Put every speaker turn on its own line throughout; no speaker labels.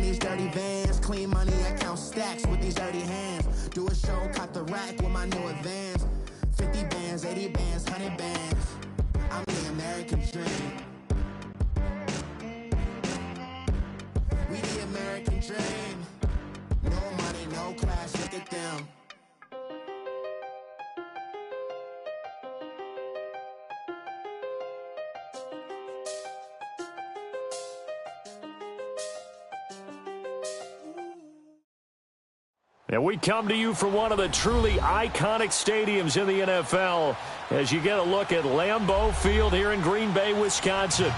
these dirty vans. Clean money, I count stacks with these dirty hands. Do a show, cop the rack with my new advance. 50 bands, 80 bands, 100 bands. I'm the American dream. We the American dream. No money, no class, look at them.
And we come to you from one of the truly iconic stadiums in the NFL as you get a look at Lambeau Field here in Green Bay, Wisconsin.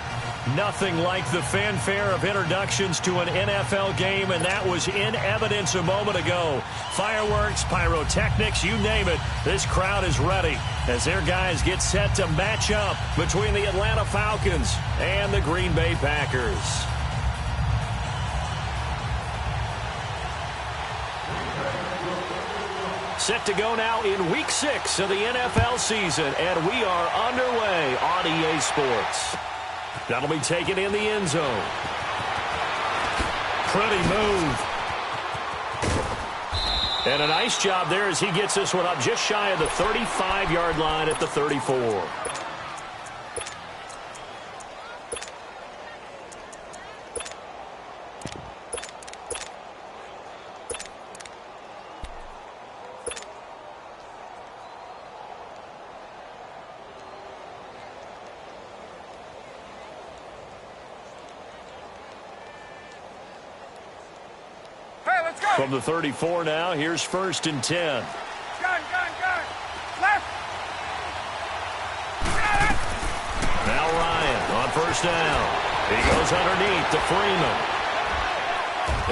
Nothing like the fanfare of introductions to an NFL game, and that was in evidence a moment ago. Fireworks, pyrotechnics, you name it, this crowd is ready as their guys get set to match up between the Atlanta Falcons and the Green Bay Packers. Set to go now in Week 6 of the NFL season, and we are underway on EA Sports. That'll be taken in the end zone. Pretty move. And a nice job there as he gets this one up just shy of the 35-yard line at the 34. From the 34 now, here's 1st and 10.
Gun. Left.
Now Ryan on 1st down. He goes underneath to Freeman.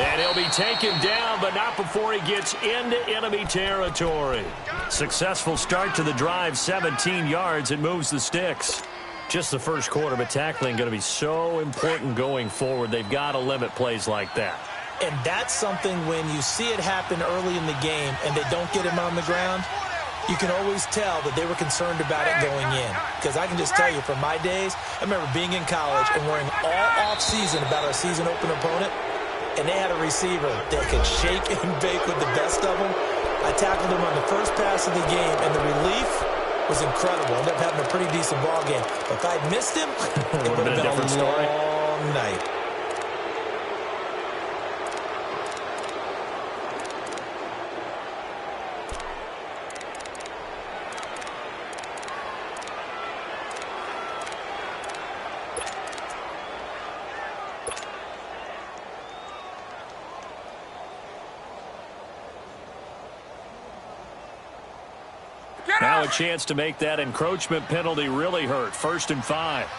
And he'll be taken down, but not before he gets into enemy territory. Successful start to the drive, 17 yards, and moves the sticks. Just the first quarter, but tackling going to be so important going forward. They've got to limit plays like that.
And that's something when you see it happen early in the game and they don't get him on the ground, you can always tell that they were concerned about it going in. Because I can just tell you from my days, I remember being in college and worrying all off-season about our season open opponent, and they had a receiver that could shake and bake with the best of them. I tackled him on the first pass of the game, and the relief was incredible. Ended up having a pretty decent ball game. But if I'd missed him, it would have been a long night.
Now a chance to make that encroachment penalty really hurt. 1st and 5.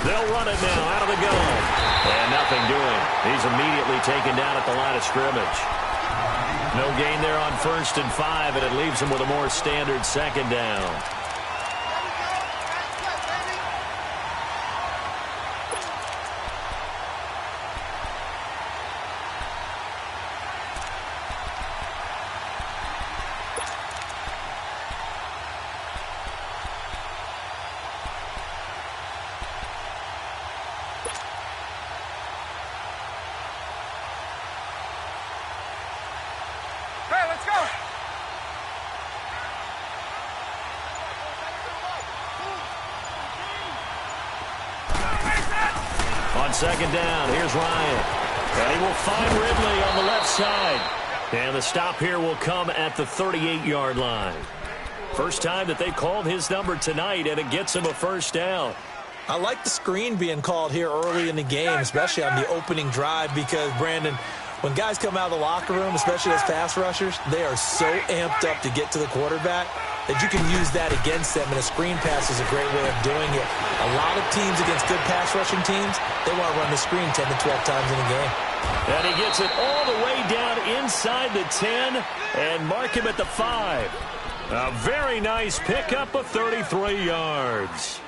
They'll run it now out of the gun. And nothing doing. He's immediately taken down at the line of scrimmage. No gain there on 1st and 5, and it leaves him with a more standard 2nd down. On 2nd down, here's Ryan. And he will find Ridley on the left side. And the stop here will come at the 38-yard line. First time that they called his number tonight, and it gets him a 1st down.
I like the screen being called here early in the game, especially on the opening drive, because, Brandon, when guys come out of the locker room, especially as pass rushers, they are so amped up to get to the quarterback that you can use that against them, and a screen pass is a great way of doing it. A lot of teams against good pass rushing teams, they want to run the screen 10 to 12 times in a game.
And he gets it all the way down inside the 10 and mark him at the 5. A very nice pickup of 33 yards.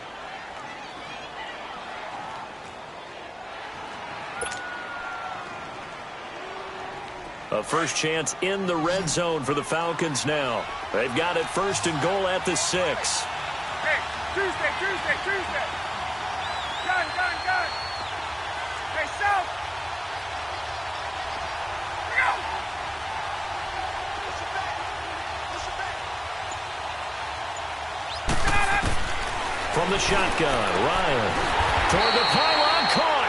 A first chance in the red zone for the Falcons now. They've got it 1st and goal at the 6.
Hey, Tuesday. Gun. Hey, south. Go.
From the shotgun, Ryan toward the pylon, caught.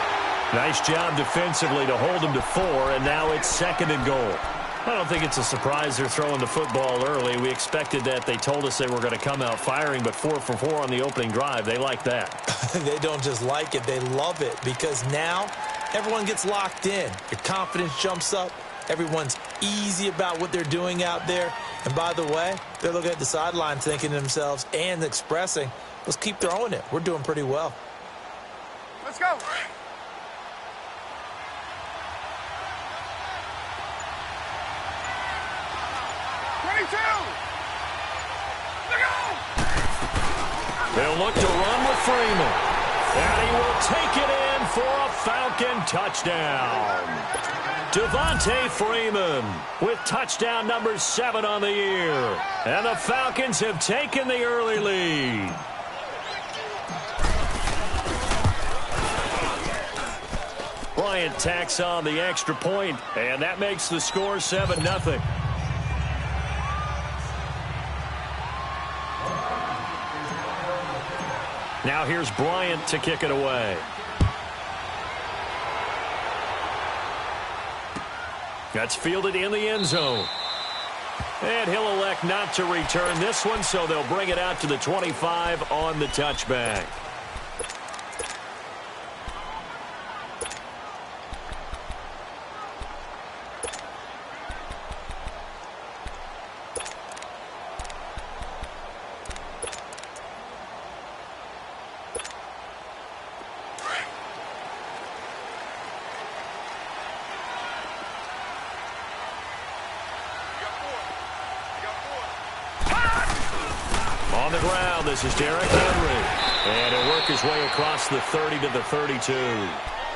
Nice job defensively to hold him to 4, and now it's 2nd and goal. I don't think it's a surprise they're throwing the football early. We expected that. They told us they were going to come out firing, but 4 for 4 on the opening drive. They like that.
They don't just like it, they love it, because now everyone gets locked in. Your confidence jumps up. Everyone's easy about what they're doing out there. And by the way, they're looking at the sideline thinking to themselves and expressing, let's keep throwing it. We're doing pretty well.
Let's go.
They'll look to run with Freeman. And he will take it in for a Falcon touchdown. Devontae Freeman with touchdown number 7 on the year. And the Falcons have taken the early lead. Bryant tacks on the extra point, and that makes the score 7-0. Now here's Bryant to kick it away. That's fielded in the end zone. And he'll elect not to return this one, so they'll bring it out to the 25 on the touchback. On the ground, this is Derrick Henry. And he'll work his way across the 30 to the 32.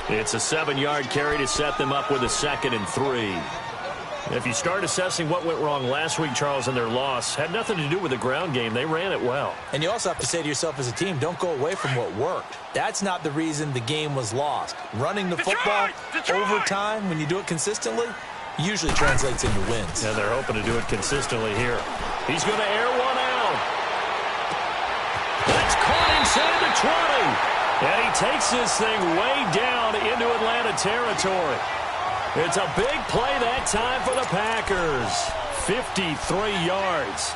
It's a 7-yard carry to set them up with a 2nd and 3. If you start assessing what went wrong last week, Charles, in their loss, had nothing to do with the ground game. They ran it well.
And you also have to say to yourself as a team, don't go away from what worked. That's not the reason the game was lost. Running the football over time, when you do it consistently, usually translates into wins.
And they're hoping to do it consistently here. He's going to air one out. That's caught inside the 20. And he takes this thing way down into Atlanta territory. It's a big play that time for the Packers. 53 yards.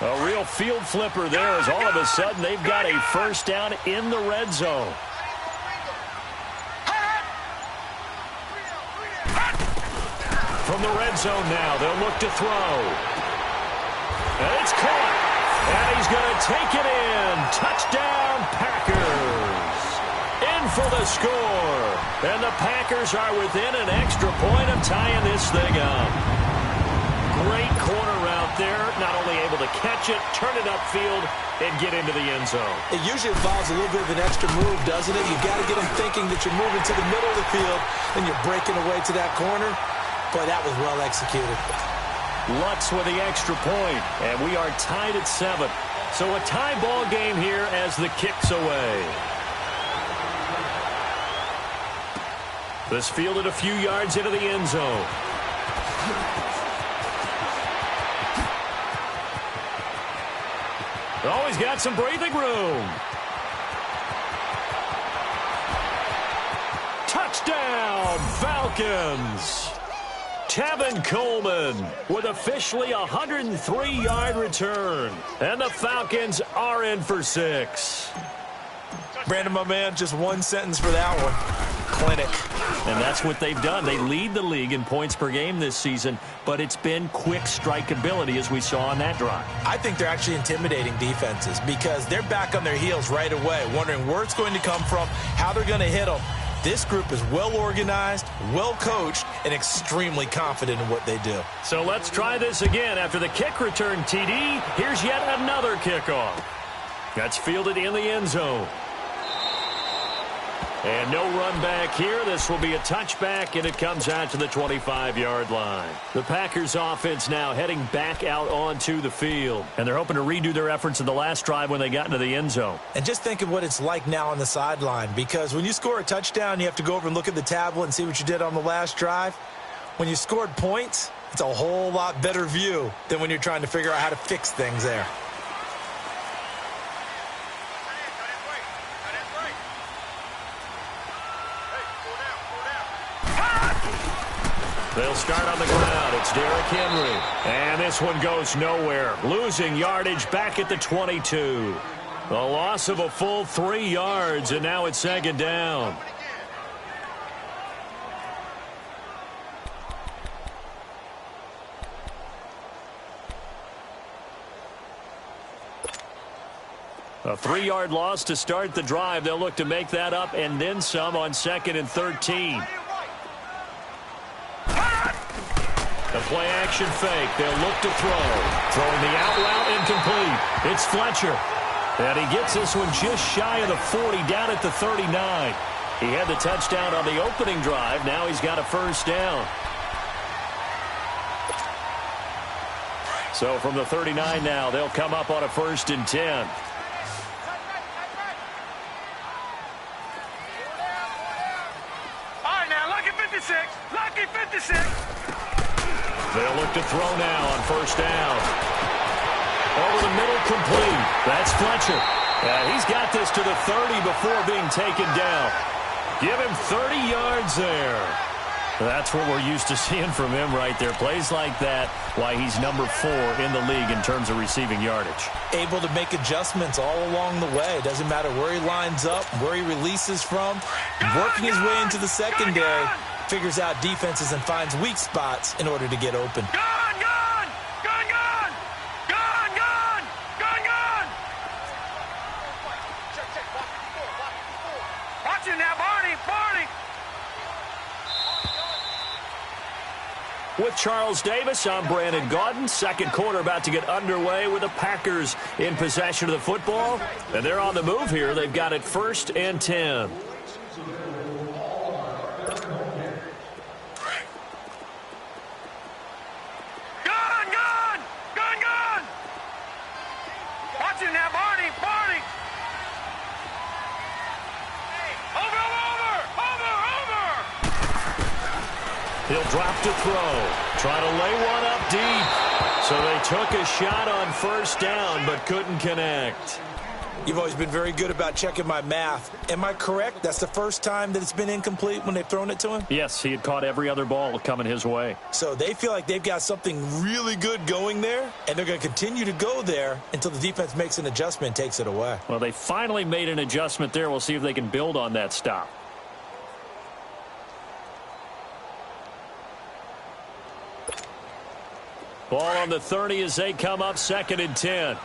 A real field flipper there as all of a sudden they've got a first down in the red zone. From the red zone now, they'll look to throw. And it's caught. And he's going to take it in. Touchdown, Packers. In for the score. And the Packers are within an extra point of tying this thing up. Great corner route there. Not only able to catch it, turn it upfield, and get into the end zone.
It usually involves a little bit of an extra move, doesn't it? You've got to get them thinking that you're moving to the middle of the field and you're breaking away to that corner. Boy, that was well executed.
Lutz with the extra point, and we are tied at 7. So a tie ball game here as the kick's away. This fielded a few yards into the end zone. Oh, he's got some breathing room. Touchdown, Falcons. Tevin Coleman with officially a 103-yard return. And the Falcons are in for 6.
Brandon, my man, just one sentence for that one. Clinic.
And that's what they've done. They lead the league in points per game this season, but it's been quick strikeability as we saw on that drive.
I think they're actually intimidating defenses because they're back on their heels right away, wondering where it's going to come from, how they're going to hit them. This group is well organized, well coached, and extremely confident in what they do.
So let's try this again. After the kick return TD, here's yet another kickoff. That's fielded in the end zone. And no run back here. This will be a touchback, and it comes out to the 25-yard line. The Packers offense now heading back out onto the field. And they're hoping to redo their efforts in the last drive when they got into the end zone.
And just think of what it's like now on the sideline, because when you score a touchdown, you have to go over and look at the tablet and see what you did on the last drive. When you scored points, it's a whole lot better view than when you're trying to figure out how to fix things there.
They'll start on the ground. It's Derrick Henry. And this one goes nowhere. Losing yardage back at the 22. A loss of a full 3 yards, and now it's second down. A 3-yard loss to start the drive. They'll look to make that up and then some on 2nd and 13. The play-action fake. They'll look to throw. Throwing the out route incomplete. It's Fletcher. And he gets this one just shy of the 40, down at the 39. He had the touchdown on the opening drive. Now he's got a first down. So from the 39 now, they'll come up on a 1st and 10.
All right, now, lucky 56. Lucky 56.
They'll look to throw now on 1st down. Over the middle, complete. That's Fletcher. He's got this to the 30 before being taken down. Give him 30 yards there. That's what we're used to seeing from him right there. Plays like that, why he's number 4 in the league in terms of receiving yardage.
Able to make adjustments all along the way. Doesn't matter where he lines up, where he releases from. Working his way into the secondary. Figures out defenses and finds weak spots in order to get open.
Gone, gone! Gone, gone! Gone, gone! Gone, gone! Watch it now, Barney! Barney!
With Charles Davis, I'm Brandon Gaudin. Second quarter about to get underway with the Packers in possession of the football. And they're on the move here. They've got it 1st and 10.
Now, Barney, Barney! Over!
He'll drop to throw. Try to lay one up deep. So they took a shot on 1st down, but couldn't connect.
You've always been very good about checking my math. Am I correct? That's the first time that it's been incomplete when they've thrown it to him?
Yes, he had caught every other ball coming his way.
So they feel like they've got something really good going there, and they're going to continue to go there until the defense makes an adjustment and takes it away.
Well, they finally made an adjustment there. We'll see if they can build on that stop. Ball on the 30 as they come up 2nd and 10.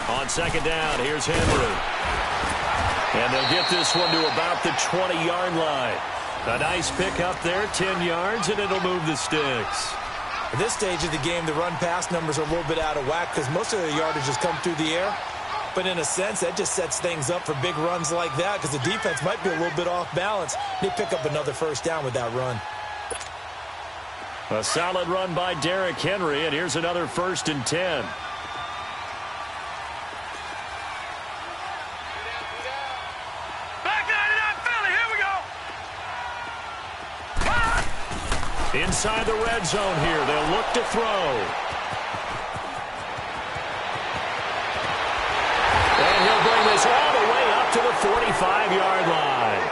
On 2nd down, here's Henry. And they'll get this one to about the 20-yard line. A nice pick up there, 10 yards, and it'll move the sticks.
At this stage of the game, the run-pass numbers are a little bit out of whack because most of the yardage has come through the air. But in a sense, that just sets things up for big runs like that because the defense might be a little bit off balance. They pick up another 1st down with that run.
A solid run by Derrick Henry, and here's another 1st and 10. Inside the red zone here. They'll look to throw. And he'll bring this all the way up to the 45-yard line.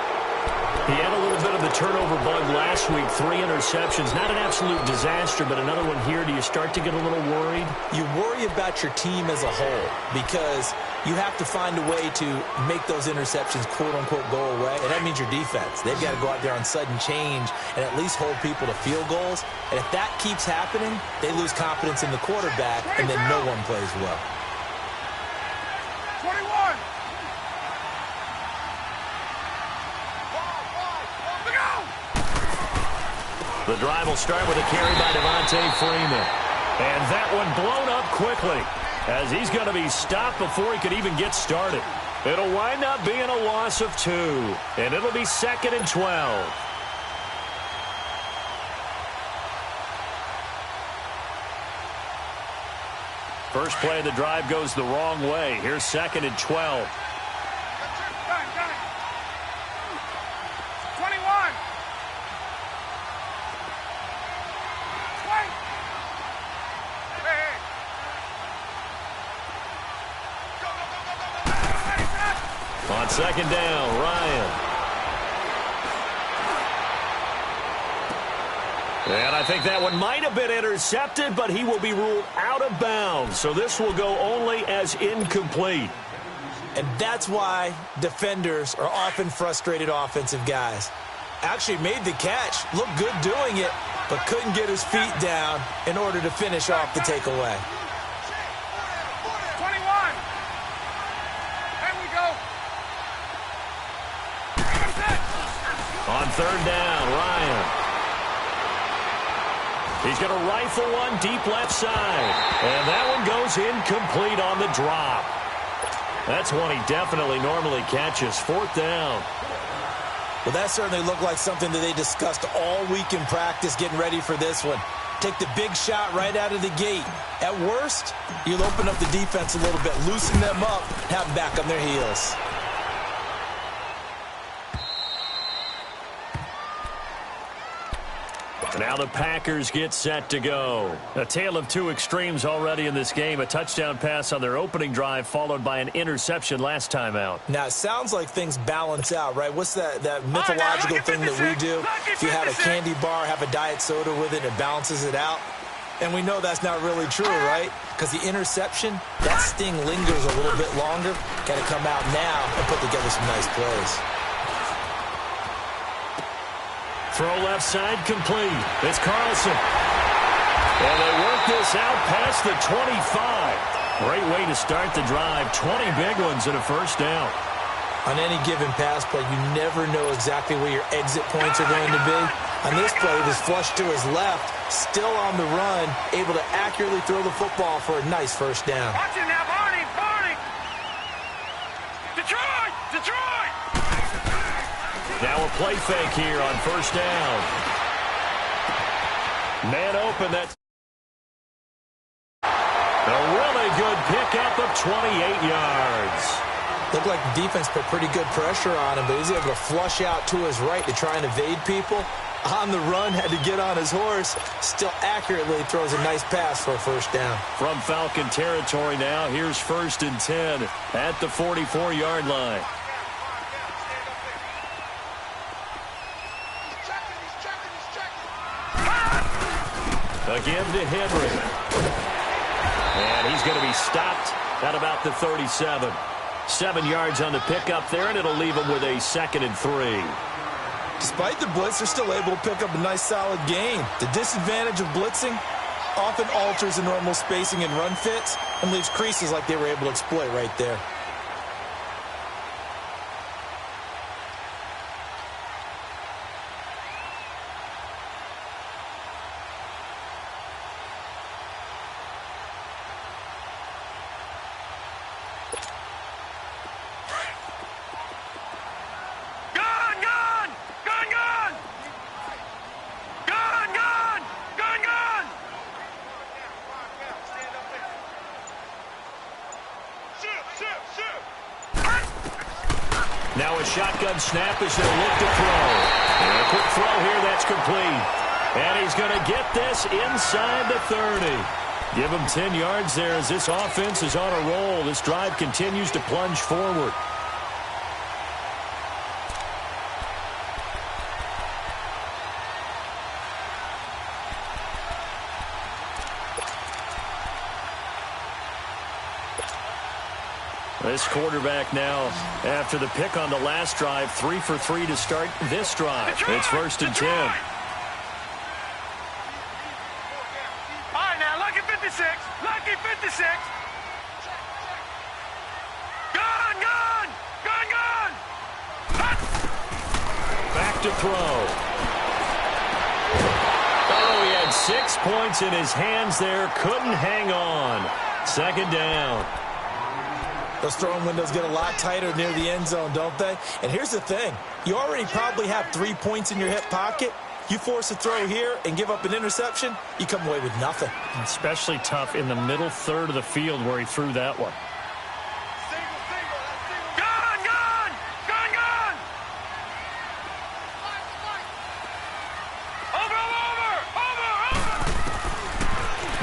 He had a little bit of the turnover bug last week, 3 interceptions. Not an absolute disaster, but another one here. Do you start to get a little worried?
You worry about your team as a whole because you have to find a way to make those interceptions, quote-unquote, go away, and that means your defense. They've got to go out there on sudden change and at least hold people to field goals. And if that keeps happening, they lose confidence in the quarterback, and then no one plays well.
21.
The drive will start with a carry by Devontae Freeman. And that one blown up quickly as he's going to be stopped before he could even get started. It'll wind up being a loss of 2, and it'll be 2nd and 12. First play of the drive goes the wrong way. Here's 2nd and 12.
21.
On 2nd down, Ryan. And I think that one might have been intercepted, but he will be ruled out of bounds. So this will go only as incomplete.
And that's why defenders are often frustrated offensive guys. Actually made the catch, looked good doing it, but couldn't get his feet down in order to finish off the takeaway.
21. There we go.
On 3rd down, Ryan. He's going to rifle one deep left side. And that one goes incomplete on the drop. That's one he definitely normally catches. 4th down.
Well, that certainly looked like something that they discussed all week in practice getting ready for this one. Take the big shot right out of the gate. At worst, you'll open up the defense a little bit, loosen them up, have them back on their heels.
Now the Packers get set to go. A tale of 2 extremes already in this game. A touchdown pass on their opening drive followed by an interception last time out.
Now, it sounds like things balance out, right? What's that mythological thing that we do? If you have a candy bar, have a diet soda with it, it balances it out. And we know that's not really true, right? Because the interception, that sting lingers a little bit longer. Got to come out now and put together some nice plays.
Throw left side complete. It's Carlson. And they work this out past the 25. Great way to start the drive. 20 big ones and a 1st down.
On any given pass play, you never know exactly where your exit points are going to be. On this play, it was flushed to his left, still on the run, able to accurately throw the football for a nice 1st down.
Watch it now, Barney, Barney. Detroit, Detroit.
Now a play fake here on 1st down. Man open. That's a really good pickup of 28 yards.
Looked like the defense put pretty good pressure on him, but he was able to flush out to his right to try and evade people. On the run, had to get on his horse. Still accurately throws a nice pass for a 1st down.
From Falcon territory now, here's 1st and 10 at the 44-yard line. Again to Henry. And he's going to be stopped at about the 37. 7 yards on the pickup there, and it'll leave him with a 2nd and 3.
Despite the blitz, they're still able to pick up a nice solid gain. The disadvantage of blitzing often alters the normal spacing and run fits and leaves creases like they were able to exploit right there.
Now a shotgun snap as they'll look to throw. And a quick throw here, that's complete. And he's going to get this inside the 30. Give him 10 yards there as this offense is on a roll. This drive continues to plunge forward. This quarterback now, after the pick on the last drive, 3 for 3 to start this drive. It's 1st and 10.
All right, now, lucky 56. Lucky 56. Gun, gun. Gun, gun.
Back to throw. Oh, he had 6 points in his hands there. Couldn't hang on. 2nd down.
Those throwing windows get a lot tighter near the end zone, don't they? And here's the thing. You already probably have 3 points in your hip pocket. You force a throw here and give up an interception, you come away with nothing.
Especially tough in the middle third of the field where he threw that one.
Gun, gun. Gun, gun. Over.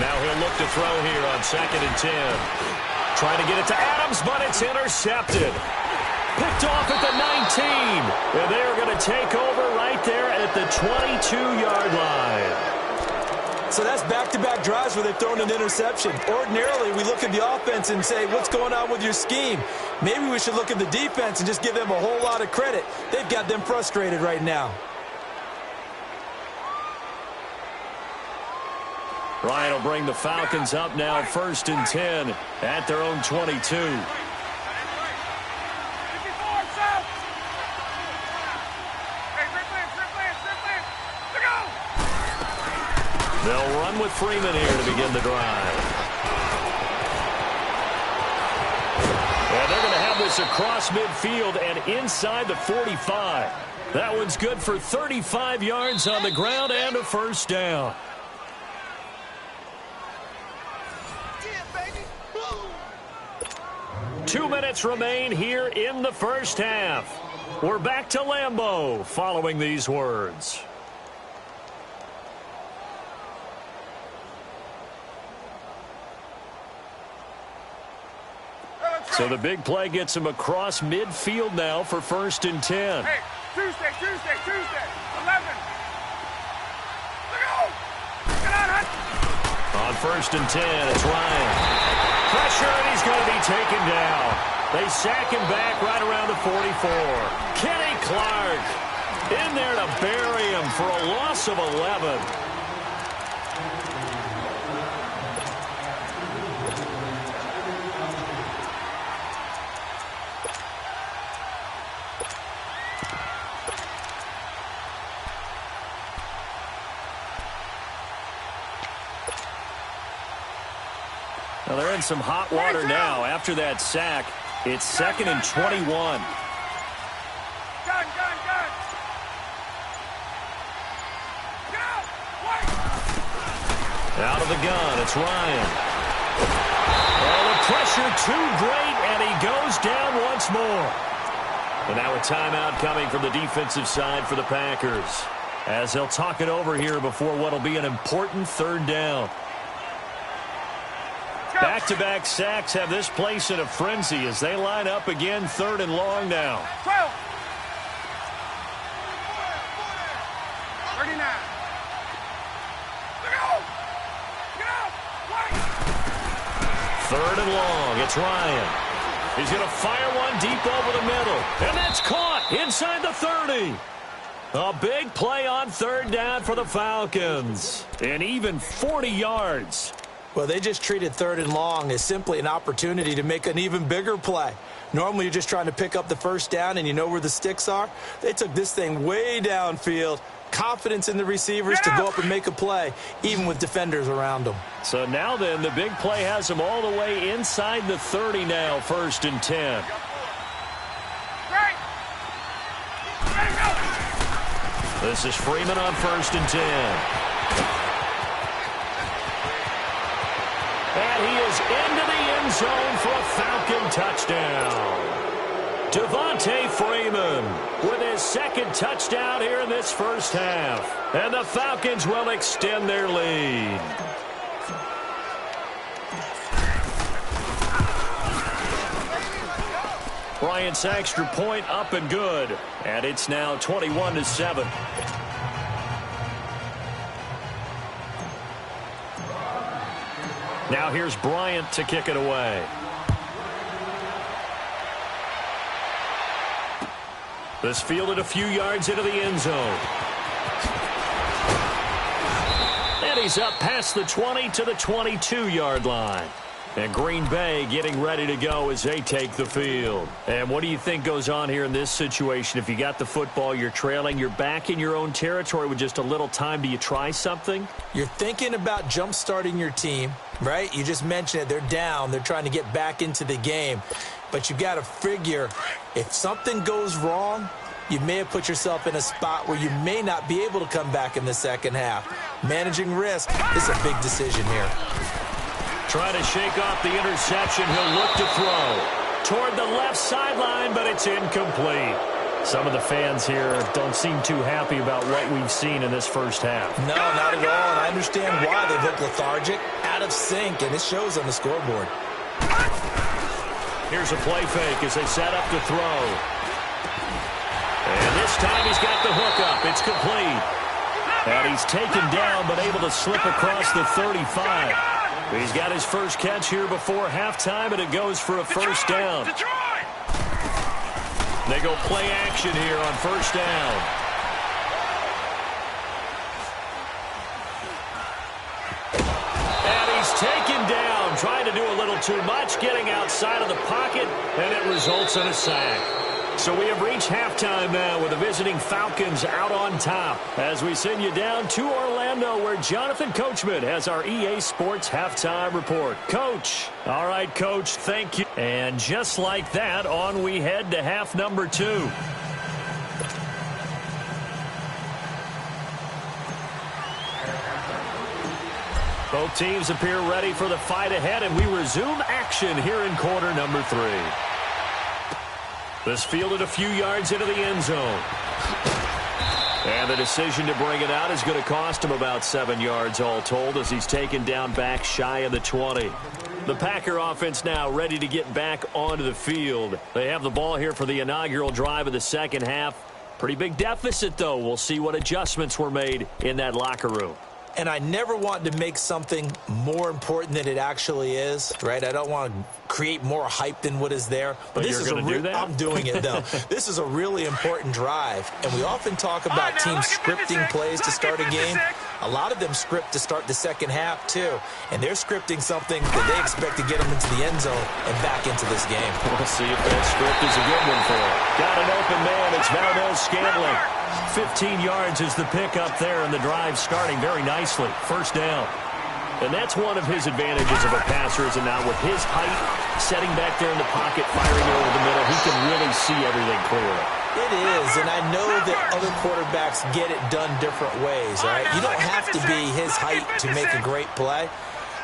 Now he'll look to throw here on 2nd and 10. Trying to get it to Adams, but it's intercepted. Picked off at the 19. And they're going to take over right there at the 22-yard line.
So that's back-to-back drives where they've thrown an interception. Ordinarily, we look at the offense and say, what's going on with your scheme? Maybe we should look at the defense and just give them a whole lot of credit. They've got them frustrated right now.
Ryan will bring the Falcons up now 1st and 10 at their own 22.
54, south. Hey, straight plan. Look out.
They'll run with Freeman here to begin the drive. And they're going to have this across midfield and inside the 45. That one's good for 35 yards on the ground and a 1st down. 2 minutes remain here in the 1st half. We're back to Lambeau following these words. So the big play gets him across midfield now for 1st and 10.
Hey, Tuesday. 11. Look out. Get out, Hunt.
On 1st and 10, it's Ryan. Pressure, and he's going to be taken down. They sack him back right around the 44. Kenny Clark in there to bury him for a loss of 11. Well, they're in some hot water now. After that sack, it's 2nd and 21.
Gun. Get out. Wait.
Out of the gun, it's Ryan. Oh, the pressure too great, and he goes down once more. And now a timeout coming from the defensive side for the Packers, as they'll talk it over here before what'll be an important 3rd down. Back-to-back sacks have this place in a frenzy as they line up again 3rd and long now.
12. 39. Look out. Get out. Wait.
3rd and long. It's Ryan. He's going to fire one deep over the middle. And that's caught inside the 30. A big play on 3rd down for the Falcons. And even 40 yards.
Well, they just treated 3rd and long as simply an opportunity to make an even bigger play. Normally, you're just trying to pick up the 1st down and you know where the sticks are. They took this thing way downfield. Confidence in the receivers to go up and make a play, even with defenders around them.
So now then, the big play has them all the way inside the 30 now, 1st and 10.
Right. Ready, go.
This is Freeman on 1st and 10. And he is into the end zone for a Falcon touchdown. Devontae Freeman with his 2nd touchdown here in this 1st half. And the Falcons will extend their lead. Bryant's extra point up and good. And it's now 21-7. Now here's Bryant to kick it away. This fielded a few yards into the end zone. And he's up past the 20 to the 22-yard line. And Green Bay getting ready to go as they take the field. And what do you think goes on here in this situation? If you got the football, you're trailing, you're back in your own territory with just a little time. Do you try something?
You're thinking about jump-starting your team, right? You just mentioned it. They're down. They're trying to get back into the game. But you got to figure if something goes wrong, you may have put yourself in a spot where you may not be able to come back in the second half. Managing risk is a big decision here.
Trying to shake off the interception. He'll look to throw toward the left sideline, but it's incomplete. Some of the fans here don't seem too happy about what we've seen in this first half.
No, not at all, and I understand why they look lethargic, out of sync, and it shows on the scoreboard.
Here's a play fake as they set up to throw. And this time he's got the hook up. It's complete. And he's taken down but able to slip across the 35. He's got his first catch here before halftime, and it goes for a first down. They go play action here on first down. And he's taken down, trying to do a little too much, getting outside of the pocket, and it results in a sack. So we have reached halftime now with the visiting Falcons out on top as we send you down to Orlando where Jonathan Coachman has our EA Sports halftime report. Coach. All right, Coach, thank you. And just like that, on we head to half number 2. Both teams appear ready for the fight ahead, and we resume action here in quarter number 3. This fielded a few yards into the end zone. And the decision to bring it out is going to cost him about 7 yards all told as he's taken down back shy of the 20. The Packer offense now ready to get back onto the field. They have the ball here for the inaugural drive of the second half. Pretty big deficit, though. We'll see what adjustments were made in that locker room.
And I never want to make something more important than it actually is, right? I don't want to create more hype than what is there.
But this is going to do that?
I'm doing it, though. This is a really important drive. And we often talk about teams scripting plays to start a game. A lot of them script to start the second half, too. And they're scripting something that they expect to get them into the end zone and back into this game.
We'll see if that script is a good one for him. Got an open man. It's Valdez-Scantling. 15 yards is the pickup there, and the drive starting very nicely. First down. And that's one of his advantages of a passer, is it not? With his height, setting back there in the pocket, firing over the middle, he can really see everything clearly.
It is, and I know that other quarterbacks get it done different ways, right? You don't have to be his height to make a great play.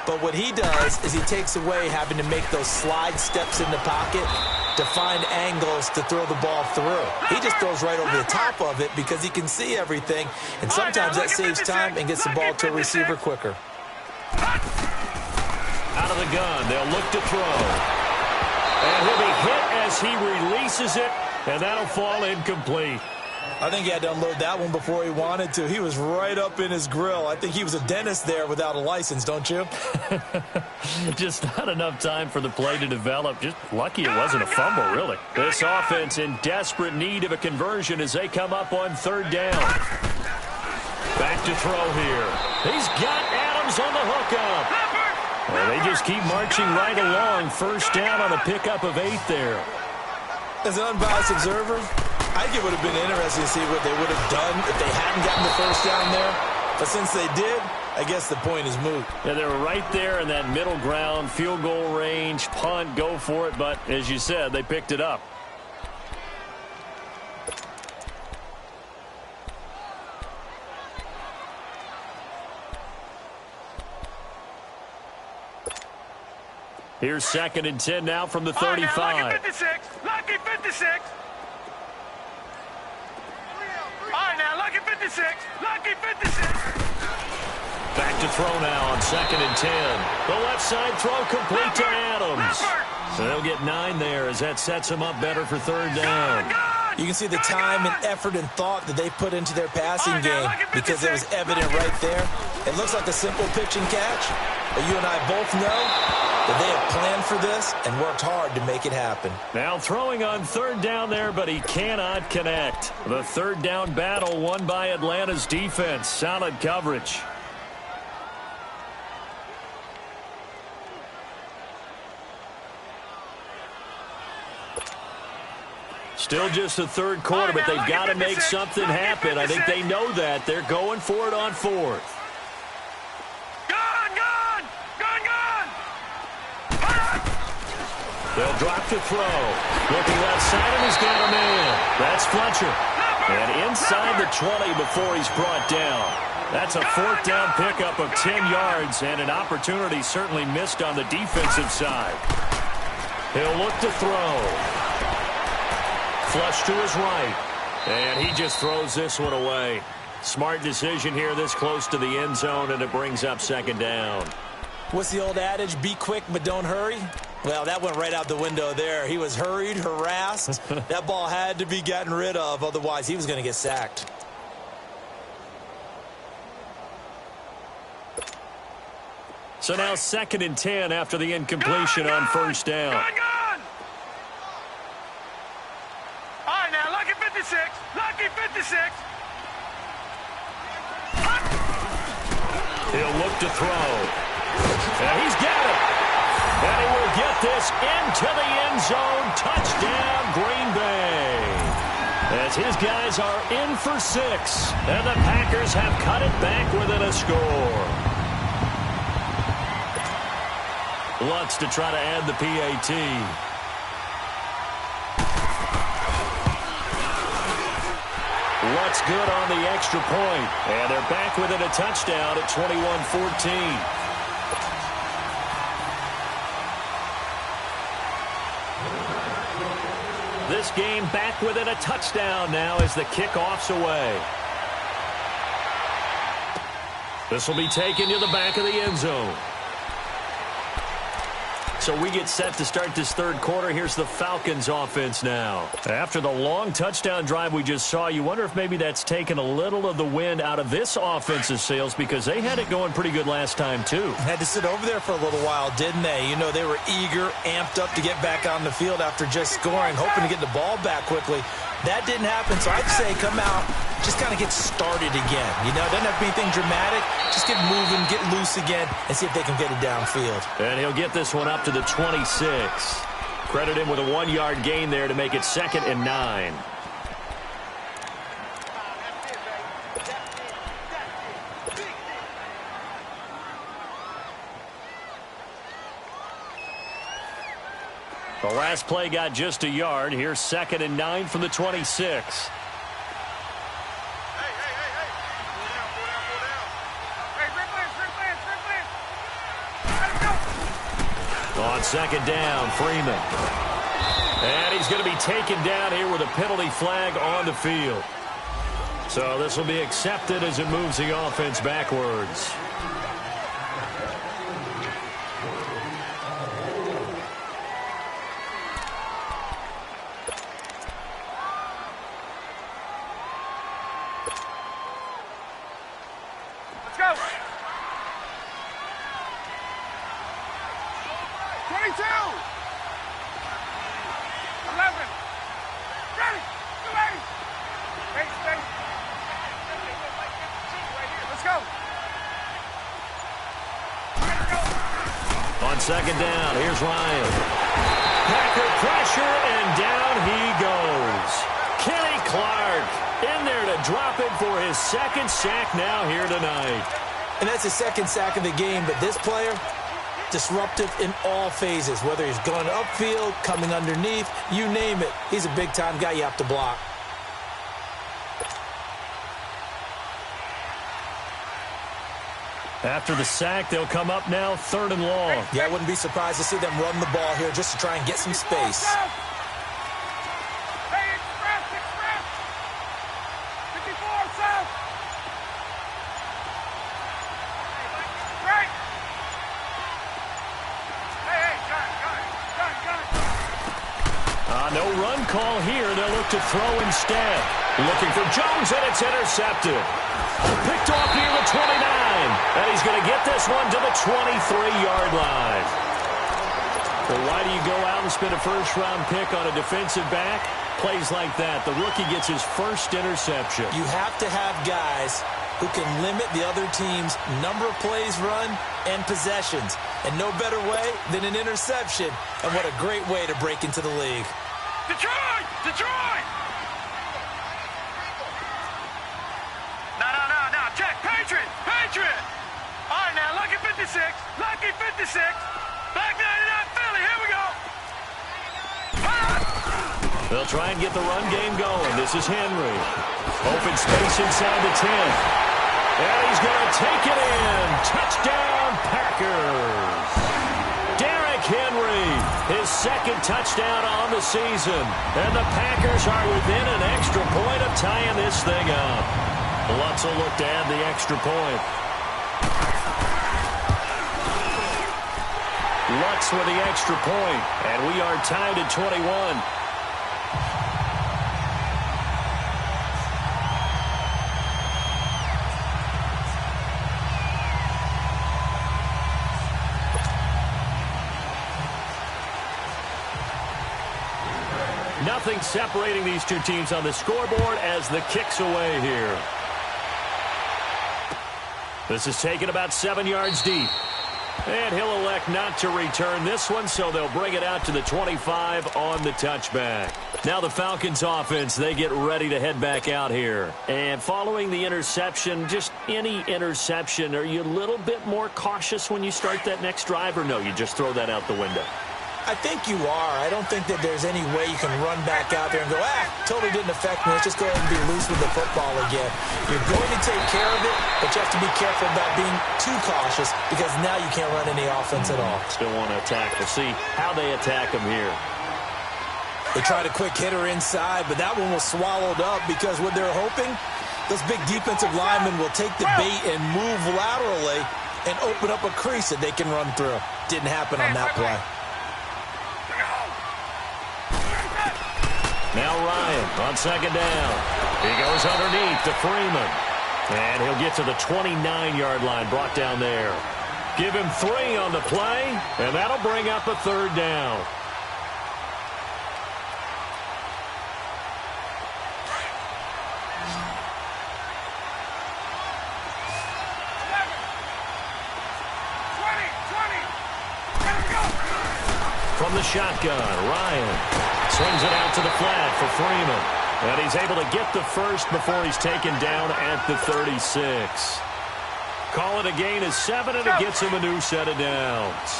But what he does is he takes away having to make those slide steps in the pocket to find angles to throw the ball through. He just throws right over the top of it because he can see everything, and sometimes that saves time and gets the ball to a receiver quicker.
Out of the gun, they'll look to throw. And he'll be hit as he releases it, and that'll fall incomplete.
I think he had to unload that one before he wanted to. He was right up in his grill. I think he was a dentist there without a license, don't you?
Just not enough time for the play to develop. Just lucky it wasn't a fumble, really. This offense in desperate need of a conversion as they come up on third down. Back to throw here. He's got Adams on the hookup. Well, they just keep marching right along. First down on a pickup of 8 there.
As an unbiased observer, I think it would have been interesting to see what they would have done if they hadn't gotten the first down there. But since they did, I guess the point is moot.
Yeah, they were right there in that middle ground, field goal range, punt, go for it. But as you said, they picked it up. Here's 2nd and 10 now from the 35.
Lucky 56. Lucky 56. All right, now, lucky 56. Lucky 56.
Back to throw now on 2nd and 10. The left side throw complete to Adams. So they'll get 9 there as that sets them up better for third down.
You can see the time and effort and thought that they put into their passing game because it was evident right there. It looks like a simple pitch and catch, But you and I both know that they have planned for this and worked hard to make it happen.
Now throwing on third down there, but he cannot connect. The third down battle won by Atlanta's defense. Solid coverage. Still just the third quarter, but they've got to make something happen. I think they know that. They're going for it on fourth. They'll drop to throw. Looking left side, and he's got a man. That's Fletcher. And inside the 20 before he's brought down. That's a fourth down pickup of 10 yards, and an opportunity certainly missed on the defensive side. He'll look to throw. Flush to his right. And he just throws this one away. Smart decision here this close to the end zone, and it brings up second down.
What's the old adage? Be quick, but don't hurry? Well, that went right out the window there. He was hurried, harassed. That ball had to be gotten rid of, otherwise he was going to get sacked.
So now 2nd and 10 after the incompletion on first down.
All right, now, lucky 56. Lucky 56.
He'll look to throw. And he's got it. And he will get this into the end zone. Touchdown, Green Bay. As his guys are in for 6. And the Packers have cut it back within a score. Lutz to try to add the PAT. Lutz good on the extra point. And they're back within a touchdown at 21-14. This game back within a touchdown now as the kickoff's away. This will be taken to the back of the end zone. So we get set to start this third quarter. Here's the Falcons offense now. After the long touchdown drive we just saw, you wonder if maybe that's taken a little of the wind out of this offense's sails, because they had it going pretty good last time too.
Had to sit over there for a little while, didn't they? You know, they were eager, amped up to get back on the field after just scoring, hoping to get the ball back quickly. That didn't happen, so I'd say come out, just kind of get started again. You know, it doesn't have to be anything dramatic. Just get moving, get loose again, and see if they can get it downfield.
And he'll get this one up to the 26. Credit him with a 1-yard gain there to make it 2nd and 9. The last play got just a yard. Here's 2nd and 9 from the 26. On 2nd down, Freeman. And he's going to be taken down here with a penalty flag on the field. So this will be accepted as it moves the offense backwards.
Let's go. 22. 11. Ready. Ready. Space. Let's go.
On 2nd down, here's Ryan. Packer pressure, and down he goes. Kenny Clark in there to drop it for his 2nd sack now here tonight.
And that's his 2nd sack of the game, but this player, disruptive in all phases, whether he's going upfield, coming underneath, you name it. He's a big-time guy you have to block.
After the sack, they'll come up now 3rd and long.
Yeah, I wouldn't be surprised to see them run the ball here just to try and get some space.
Hey, express. 54, south. Right. Hey, got it.
No run call here. They'll look to throw instead. Looking for Jones, and it's intercepted. Picked off near the 29. And he's going to get this one to the 23-yard line. Well, why do you go out and spend a first-round pick on a defensive back? Plays like that. The rookie gets his first interception.
You have to have guys who can limit the other team's number of plays run and possessions. And no better way than an interception. And what a great way to break into the league.
Detroit! Detroit! No. Check. Patriot! Patriot! All right, now, lucky 56. Lucky 56. Back 99 Philly. Here we go.
They'll try and get the run game going. This is Henry. Open space inside the 10. And he's going to take it in. Touchdown, Packers. Derrick Henry, his second touchdown on the season. And the Packers are within an extra point of tying this thing up. Lutz will look to add the extra point. Lutz with the extra point. And we are tied at 21. Nothing separating these two teams on the scoreboard as the kick's away here. This is taken about 7 yards deep. And he'll elect not to return this one, so they'll bring it out to the 25 on the touchback. Now the Falcons offense, they get ready to head back out here. And following the interception, just any interception, are you a little bit more cautious when you start that next drive, or no, you just throw that out the window?
I think you are. I don't think that there's any way you can run back out there and go, totally didn't affect me. Let's just go ahead and be loose with the football again. You're going to take care of it, but you have to be careful about being too cautious because now you can't run any offense at all.
Still want to attack. We'll see how they attack him here.
They tried a quick hitter inside, but that one was swallowed up because what they're hoping, those big defensive linemen will take the bait and move laterally and open up a crease that they can run through. Didn't happen on that play.
Now Ryan on second down. He goes underneath to Freeman. And he'll get to the 29-yard line, brought down there. Give him 3 on the play, and that'll bring up a third down. From the shotgun, Ryan swings it out to the flat for Freeman. And he's able to get the first before he's taken down at the 36. Call it a gain of 7, and it gets him a new set of downs.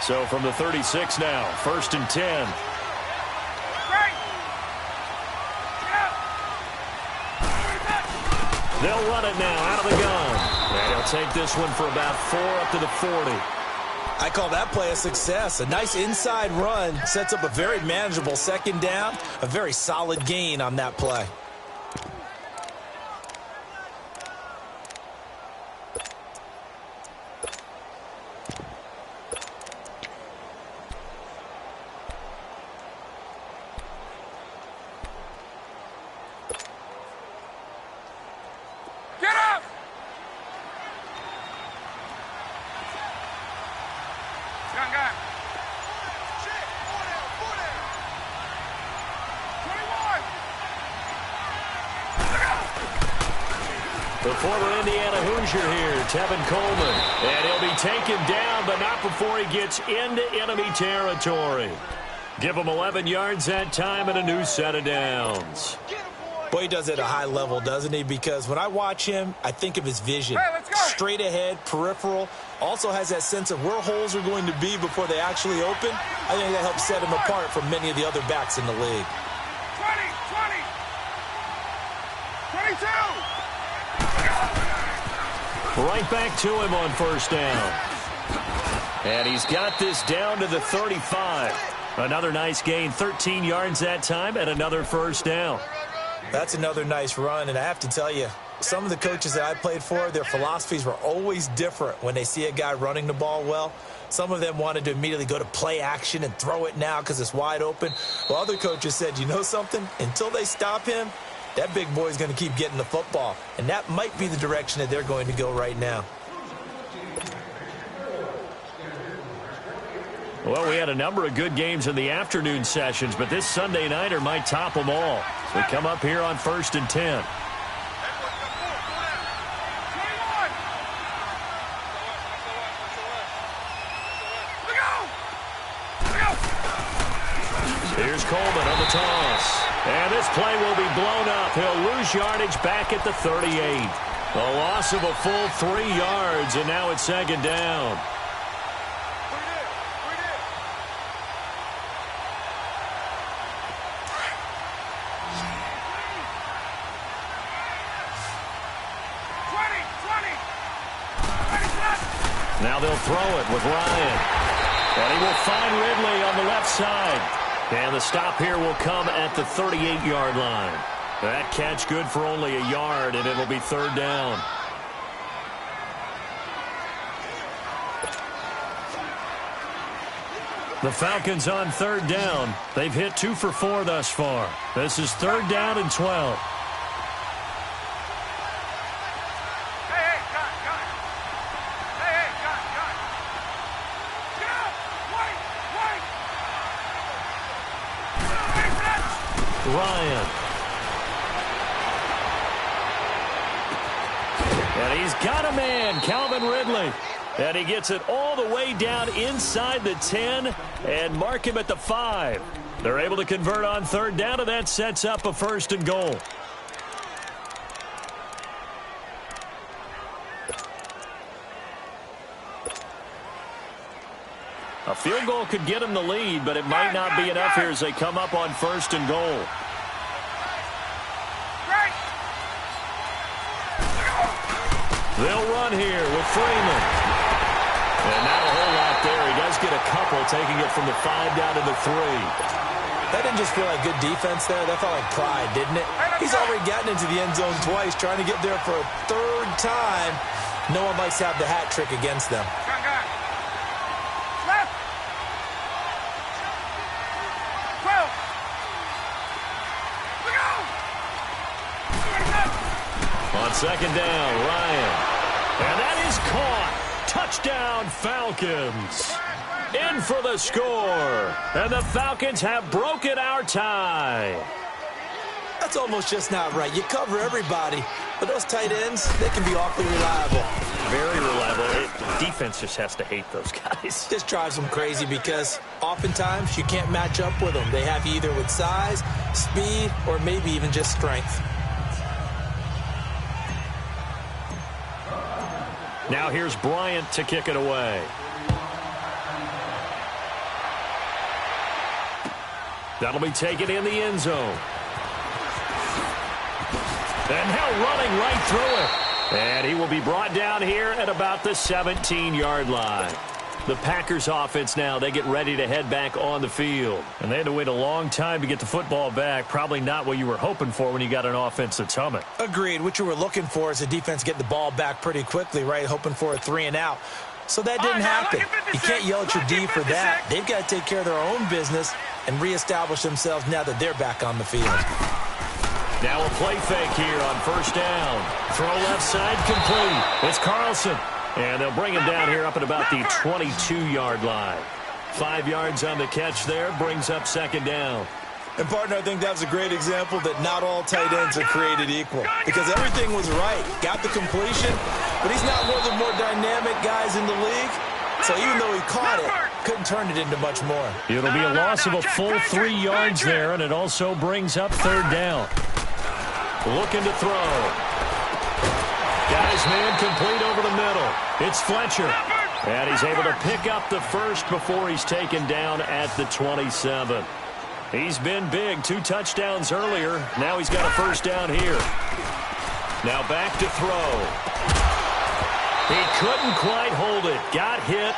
So from the 36 now, 1st and 10. They'll run it now out of the gun. And he'll take this one for about 4 up to the 40.
I call that play a success. A nice inside run sets up a very manageable second down. A very solid gain on that play.
The former Indiana Hoosier here, Tevin Coleman. And he'll be taken down, but not before he gets into enemy territory. Give him 11 yards that time and a new set of downs.
Boy, he does it at a high level, doesn't he? Because when I watch him, I think of his vision. Straight ahead, peripheral. Also has that sense of where holes are going to be before they actually open. I think that helps set him apart from many of the other backs in the league.
22!
Right back to him on first down. And he's got this down to the 35. Another nice gain, 13 yards that time, and another first down.
That's another nice run, and I have to tell you, some of the coaches that I played for, their philosophies were always different when they see a guy running the ball well. Some of them wanted to immediately go to play action and throw it now because it's wide open. Well, other coaches said, you know something? Until they stop him, that big boy's going to keep getting the football. And that might be the direction that they're going to go right now.
Well, we had a number of good games in the afternoon sessions, but this Sunday nighter might top them all. So we come up here on 1st and 10. Here's Coleman on the toss. And this play will be blown up. He'll lose yardage back at the 38. A loss of a full 3 yards, and now it's 2nd down. Now they'll throw it with Ryan. And he will find Ridley on the left side. And the stop here will come at the 38-yard line. That catch good for only a yard, and it'll be 3rd down. The Falcons on 3rd down. They've hit 2 for 4 thus far. This is 3rd down and 12. Ryan. And he's got a man, Calvin Ridley. And he gets it all the way down inside the 10 and mark him at the 5. They're able to convert on 3rd down, and that sets up a 1st and goal. A field goal could get him the lead, but it might not be enough here as they come up on 1st and goal. They'll run here with Freeman. And not a whole lot there. He does get a couple, taking it from the 5 down to the 3.
That didn't just feel like good defense there. That felt like pride, didn't it? He's already gotten into the end zone twice, trying to get there for a 3rd time. No one likes to have the hat trick against them.
On 2nd down, Ryan. And that is caught. Touchdown, Falcons. In for the score. And the Falcons have broken our tie.
That's almost just not right. You cover everybody, but those tight ends, they can be awfully reliable.
Very reliable. Defense just has to hate those guys.
This drives them crazy because oftentimes you can't match up with them. They have you either with size, speed, or maybe even just strength.
Now here's Bryant to kick it away. That'll be taken in the end zone. And now running right through it. And he will be brought down here at about the 17-yard line. The Packers offense now, they get ready to head back on the field. And they had to wait a long time to get the football back. Probably not what you were hoping for when you got an offense that's humming.
Agreed. What you were looking for is the defense get the ball back pretty quickly, right? Hoping for a 3 and out. So that didn't happen. You can't yell at your D for that. They've got to take care of their own business and reestablish themselves now that they're back on the field.
Now a play fake here on 1st down. Throw left side complete. It's Carlson. And they'll bring him down here up at about the 22-yard line. 5 yards on the catch there, brings up 2nd down.
And, partner, I think that was a great example that not all tight ends are created equal. Because everything was right. Got the completion, but he's not one of the more dynamic guys in the league. So even though he caught it, couldn't turn it into much more.
It'll be a loss of a full 3 yards there, and it also brings up 3rd down. Looking to throw. Got his man complete over the middle. It's Fletcher. And he's able to pick up the first before he's taken down at the 27. He's been big. 2 touchdowns earlier. Now he's got a 1st down here. Now back to throw. He couldn't quite hold it. Got hit.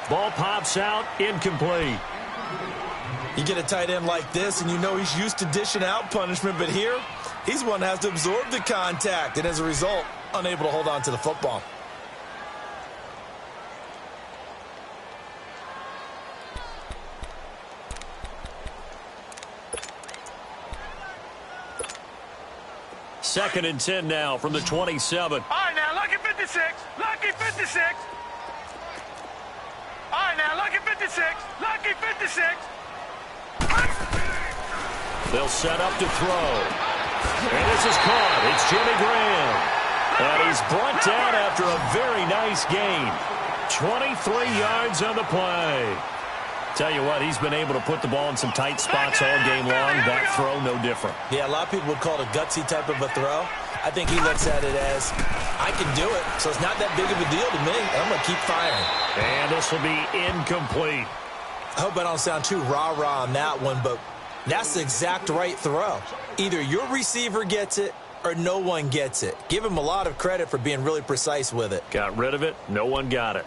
Ball pops out. Incomplete.
You get a tight end like this, and you know he's used to dishing out punishment, but here, he's one that has to absorb the contact, and as a result, unable to hold on to the football.
Second and 10 now from the 27.
All right, now, lucky 56. Lucky 56. All right, now, lucky 56. 56. Lucky 56.
They'll set up to throw. And this is caught. It's Jimmy Graham. And he's brought down after a very nice gain. 23 yards on the play. Tell you what, he's been able to put the ball in some tight spots all game long. That throw, no different.
Yeah, a lot of people would call it a gutsy type of a throw. I think he looks at it as, I can do it, so it's not that big of a deal to me. I'm going to keep firing.
And this will be incomplete.
I hope I don't sound too rah-rah on that one, but that's the exact right throw. Either your receiver gets it or no one gets it. Give him a lot of credit for being really precise with it.
Got rid of it. No one got it.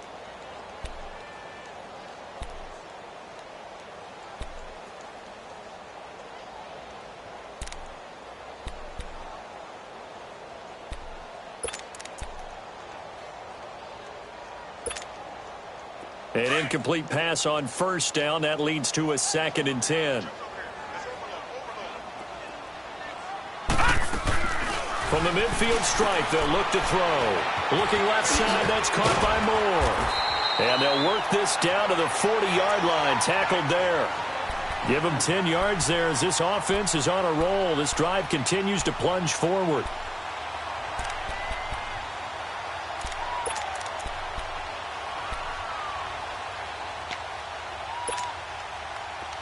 An incomplete pass on first down. That leads to a 2nd and 10. From the midfield stripe, they'll look to throw. Looking left side, that's caught by Moore. And they'll work this down to the 40-yard line. Tackled there. Give them 10 yards there as this offense is on a roll. This drive continues to plunge forward.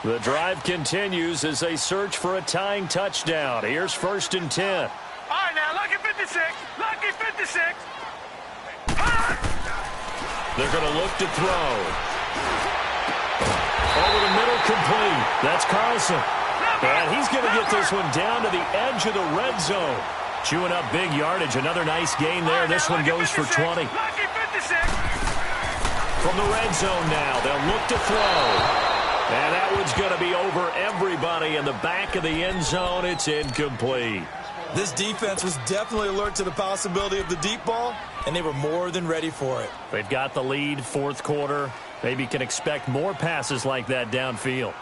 The drive continues as they search for a tying touchdown. Here's 1st and 10.
All right, now, lucky 56. Lucky 56.
They're going to look to throw. Over the middle, complete. That's Carlson. And he's going to get this one down to the edge of the red zone. Chewing up big yardage. Another nice gain there. This one goes for 20.
Lucky 56.
From the red zone now, they'll look to throw. And that one's going to be over everybody in the back of the end zone. It's incomplete.
This defense was definitely alert to the possibility of the deep ball, and they were more than ready for it.
They've got the lead, 4th quarter. Maybe can expect more passes like that downfield.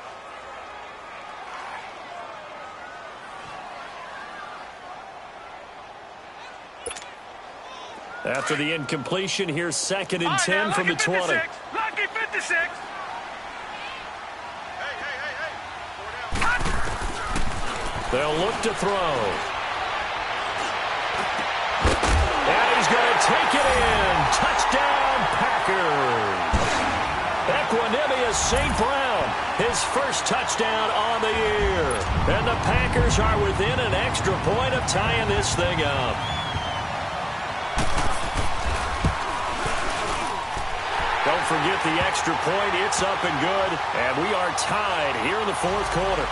After the incompletion, here's 2nd and 10 from the 20.
Lucky 56.
They'll look to throw. And he's going to take it in. Touchdown, Packers. Equanimous St. Brown, his first touchdown on the year. And the Packers are within an extra point of tying this thing up. Don't forget the extra point. It's up and good. And we are tied here in the 4th quarter.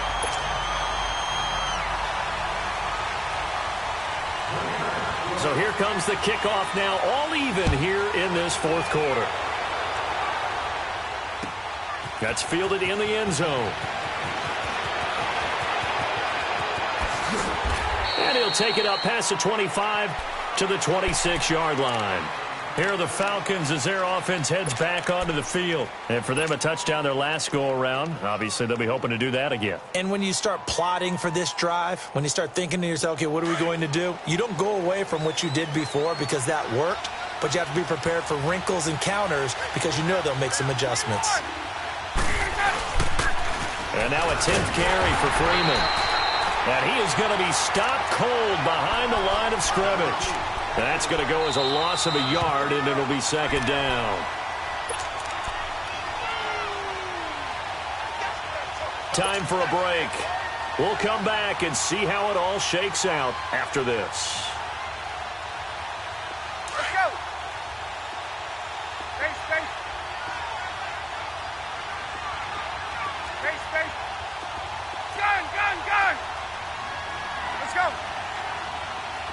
So here comes the kickoff now, all even here in this 4th quarter. That's fielded in the end zone. And he'll take it up past the 25 to the 26-yard line. Here are the Falcons as their offense heads back onto the field. And for them, a touchdown their last go-around. Obviously, they'll be hoping to do that again.
And when you start plotting for this drive, when you start thinking to yourself, okay, what are we going to do? You don't go away from what you did before because that worked, but you have to be prepared for wrinkles and counters because you know they'll make some adjustments.
And now a 10th carry for Freeman. And he is going to be stopped cold behind the line of scrimmage. That's going to go as a loss of a yard, and it'll be 2nd down. Time for a break. We'll come back and see how it all shakes out after this.
Let's go. Space, space. Space, space. Gun, gun, gun. Let's go.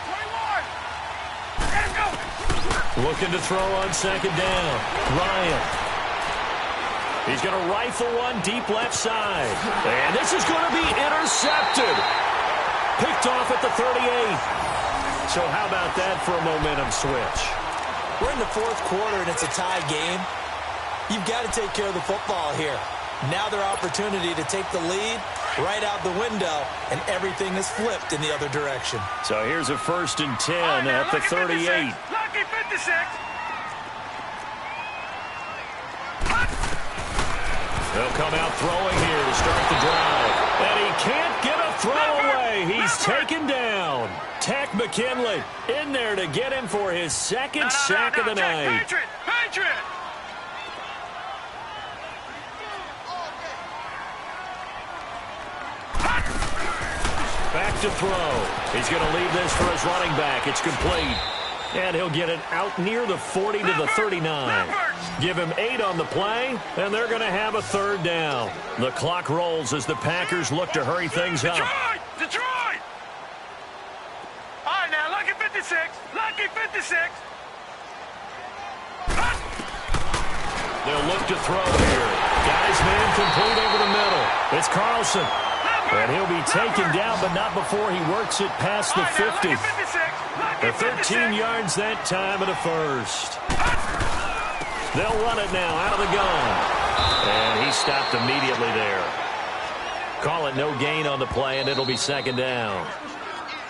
21. Let's go.
Looking to throw on 2nd down. Ryan. He's going to rifle one deep left side. And this is going to be intercepted. Picked off at the 38. So how about that for a momentum switch?
We're in the 4th quarter, and it's a tie game. You've got to take care of the football here. Now their opportunity to take the lead right out the window, and everything is flipped in the other direction.
So here's a 1st and 10 at the 38.
Lucky 56.
They'll come out throwing here to start the drive. And he can't get a throw away. He's taken down. Tack McKinley in there to get him for his second sack of the night.
Patriot!
Back to throw. He's going to leave this for his running back. It's complete. And he'll get it out near the 40 to the 39. Give him 8 on the play, and they're going to have a third down. The clock rolls as the Packers look to hurry things up.
Detroit! All right, now, lucky 56. Lucky 56.
They'll look to throw here. Got his man complete over the middle. It's Carlson. And he'll be taken down, but not before he works it past the 50. The 13 yards that time of the first. They'll run it now out of the gun. And he stopped immediately there. Call it no gain on the play, and it'll be second down.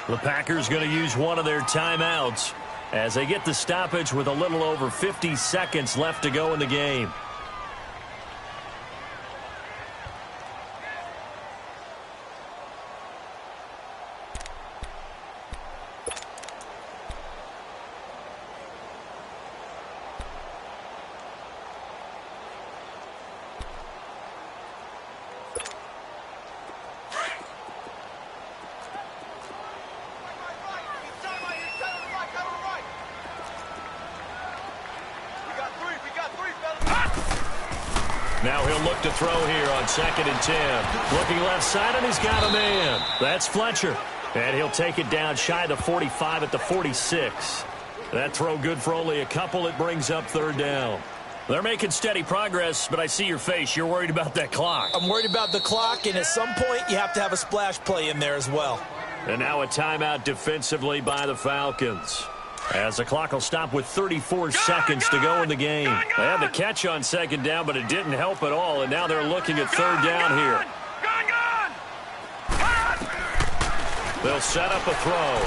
The Packers going to use one of their timeouts as they get the stoppage with a little over 50 seconds left to go in the game. Now he'll look to throw here on 2nd and 10. Looking left side, and he's got a man. That's Fletcher. And he'll take it down shy of the 45 at the 46. That throw good for only a couple. It brings up third down. They're making steady progress, but I see your face. You're worried about that clock.
I'm worried about the clock, and at some point you have to have a splash play in there as well.
And now a timeout defensively by the Falcons. As the clock will stop with 34 seconds to go in the game. They had the catch on second down, but it didn't help at all. And now they're looking at third down here. They'll set up a throw.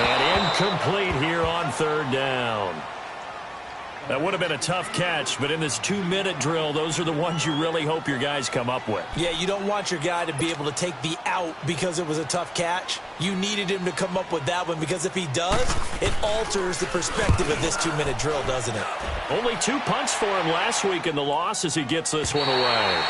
And incomplete here on third down. That would have been a tough catch, but in this 2-minute drill, those are the ones you really hope your guys come up with.
Yeah, you don't want your guy to be able to take the out because it was a tough catch. You needed him to come up with that one, because if he does, it alters the perspective of this 2-minute drill, doesn't it?
Only 2 punts for him last week in the loss as he gets this one away.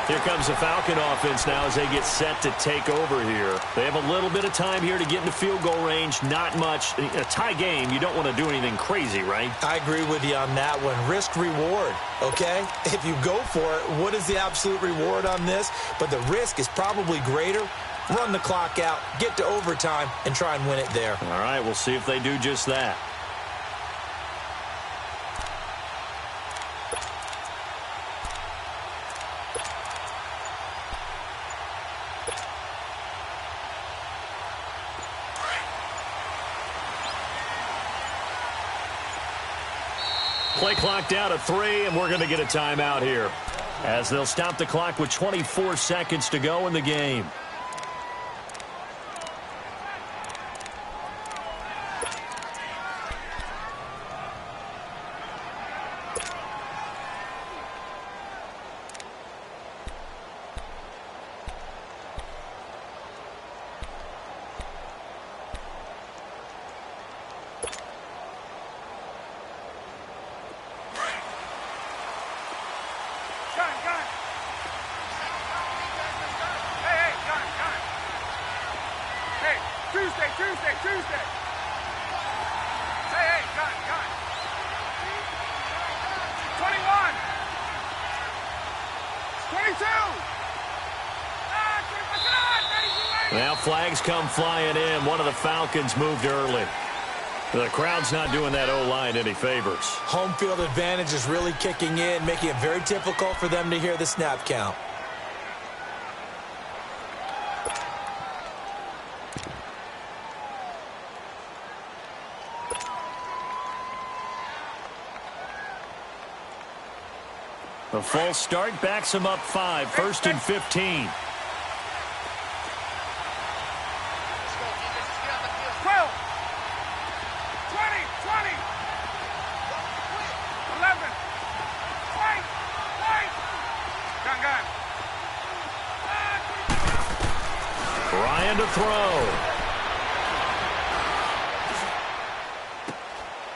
Here comes the Falcon offense now as they get set to take over here. They have a little bit of time here to get into field goal range. Not much. A tie game, you don't want to do anything crazy, right?
I agree with you on that one. Risk-reward, okay? If you go for it, what is the absolute reward on this? But the risk is probably greater. Run the clock out, get to overtime, and try and win it there.
All right, we'll see if they do just that. Play clock down to 3, and we're going to get a timeout here as they'll stop the clock with 24 seconds to go in the game.
Tuesday. Hey, gun. 21. 22.
Now flags come flying in. One of the Falcons moved early. The crowd's not doing that O-line any favors.
Home field advantage is really kicking in, making it very difficult for them to hear the snap count.
The false start backs him up 5, 1st and 15.
12, 20.
Ryan to throw.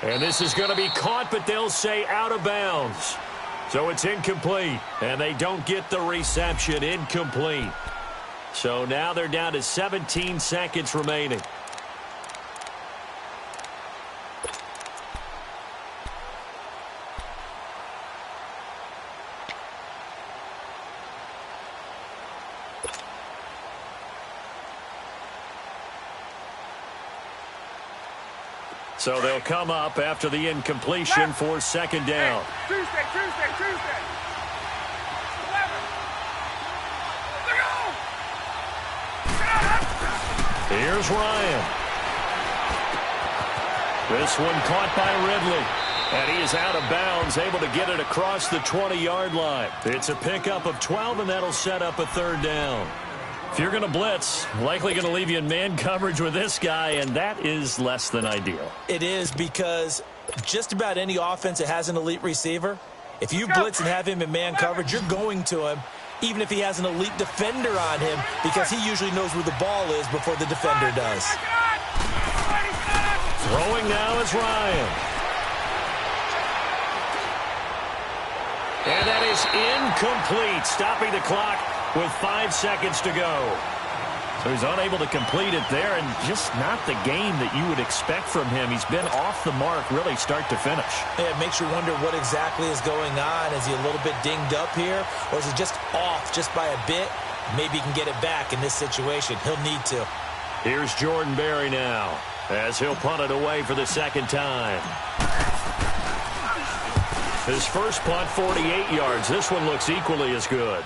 And this is going to be caught, but they'll say out of bounds. So it's incomplete, and they don't get the reception. Incomplete. So now they're down to 17 seconds remaining. So they'll come up after the incompletion for second down.
Tuesday.
Here's Ryan. This one caught by Ridley. And he is out of bounds, able to get it across the 20-yard line. It's a pickup of 12, and that'll set up a third down. If you're going to blitz, likely going to leave you in man coverage with this guy, and that is less than ideal.
It is, because just about any offense that has an elite receiver, if you blitz and have him in man coverage, you're going to him, even if he has an elite defender on him, because he usually knows where the ball is before the defender does.
Throwing now is Ryan. And that is incomplete, stopping the clock with 5 seconds to go. So he's unable to complete it there, and just not the game that you would expect from him. He's been off the mark really start to finish.
Yeah, it makes you wonder what exactly is going on. Is he a little bit dinged up here, or is he just off just by a bit? Maybe he can get it back in this situation. He'll need to.
Here's Jordan Berry now, as he'll punt it away for the second time. His first punt, 48 yards. This one looks equally as good.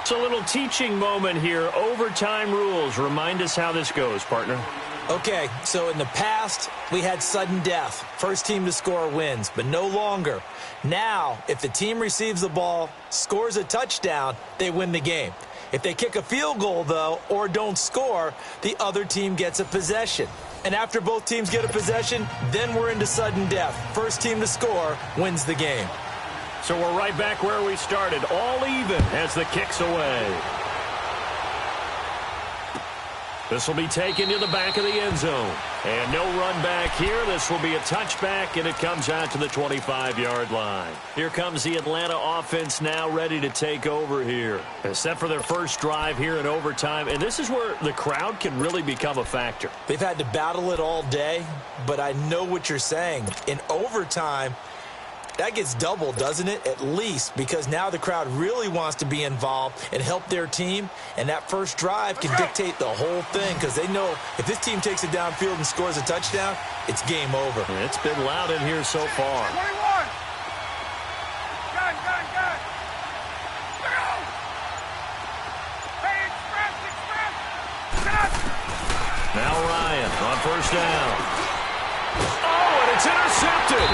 It's a little teaching moment here. Overtime rules. Remind us how this goes, partner.
Okay, so in the past, we had sudden death. First team to score wins, but no longer. Now, if the team receives the ball, scores a touchdown, they win the game. If they kick a field goal, though, or don't score, the other team gets a possession. And after both teams get a possession, then we're into sudden death. First team to score wins the game.
So we're right back where we started, all even as the kick's away. This will be taken to the back of the end zone. And no run back here. This will be a touchback, and it comes out to the 25-yard line. Here comes the Atlanta offense now ready to take over here. Set for their first drive here in overtime, and this is where the crowd can really become a factor.
They've had to battle it all day, but I know what you're saying. In overtime, that gets doubled, doesn't it? At least, because now the crowd really wants to be involved and help their team, and that first drive can dictate the whole thing, because they know if this team takes it downfield and scores a touchdown, it's game over.
It's been loud in here so far.
21. Gun. Go. Hey, express.
Now Ryan on first down. Oh, and it's intercepted.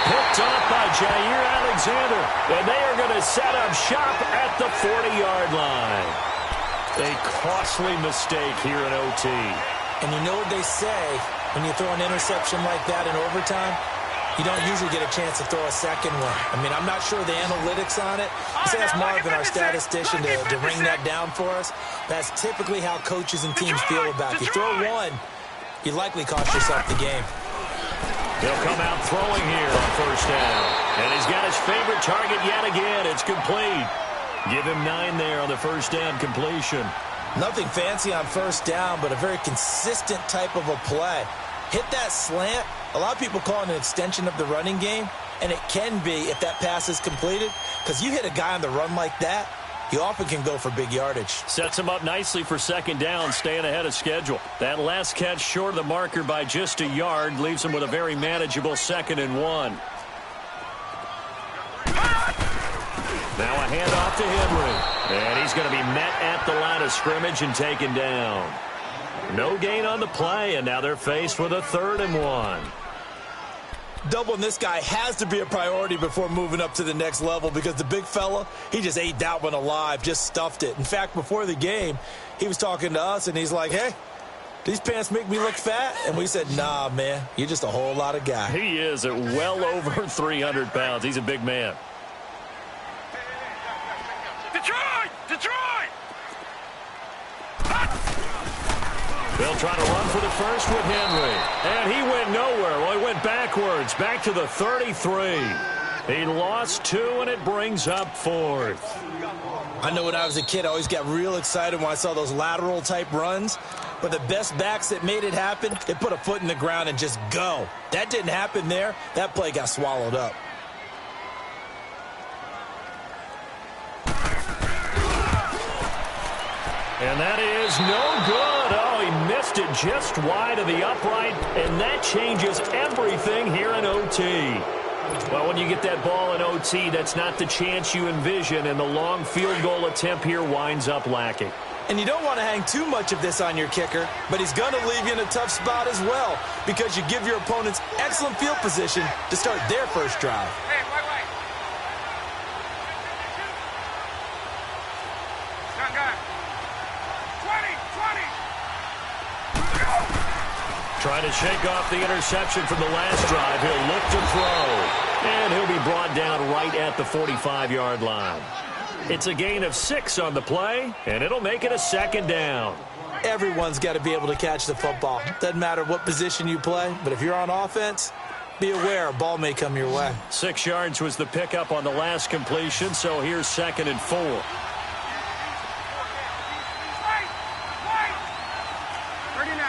Picked off by Jair Alexander, and they are going to set up shop at the 40-yard line. A costly mistake here in OT.
And you know what they say, when you throw an interception like that in overtime, you don't usually get a chance to throw a second one. I mean, I'm not sure the analytics on it. Let's ask Marvin, our statistician, to ring that down for us. That's typically how coaches and teams feel about it. If you throw one, you likely cost yourself the game.
He'll come out throwing here on first down. And he's got his favorite target yet again. It's complete. Give him 9 there on the first down completion.
Nothing fancy on first down, but a very consistent type of a play. Hit that slant. A lot of people call it an extension of the running game, and it can be if that pass is completed, because you hit a guy on the run like that, he often can go for big yardage.
Sets him up nicely for second down, staying ahead of schedule. That last catch short of the marker by just a yard leaves him with a very manageable 2nd and 1. Now a handoff to Henry. And he's going to be met at the line of scrimmage and taken down. No gain on the play, and now they're faced with a 3rd and 1.
Doubling this guy has to be a priority before moving up to the next level, because the big fella, he just ate that one alive, just stuffed it. In fact, before the game, he was talking to us, and he's like, hey, these pants make me look fat? And we said, nah, man, you're just a whole lot of guy.
He is at well over 300 pounds. He's a big man.
Detroit! Detroit!
They'll try to run for the first with Henry. And he went nowhere. Well, he went backwards, back to the 33. He lost 2, and it brings up 4th.
I know when I was a kid, I always got real excited when I saw those lateral-type runs. But the best backs that made it happen, they put a foot in the ground and just go. That didn't happen there. That play got swallowed up.
And that is no good. Oh, he missed it just wide of the upright, and that changes everything here in OT. Well, when you get that ball in OT, that's not the chance you envision, and the long field goal attempt here winds up lacking.
And you don't want to hang too much of this on your kicker, but he's going to leave you in a tough spot as well because you give your opponents excellent field position to start their first drive.
Hey, wait. Gun. 20.
Trying to shake off the interception from the last drive. He'll look to throw, and he'll be brought down right at the 45-yard line. It's a gain of 6 on the play, and it'll make it a 2nd down.
Everyone's got to be able to catch the football. Doesn't matter what position you play, but if you're on offense, be aware a ball may come your way.
6 yards was the pickup on the last completion, so here's 2nd and 4.
Wait. 39.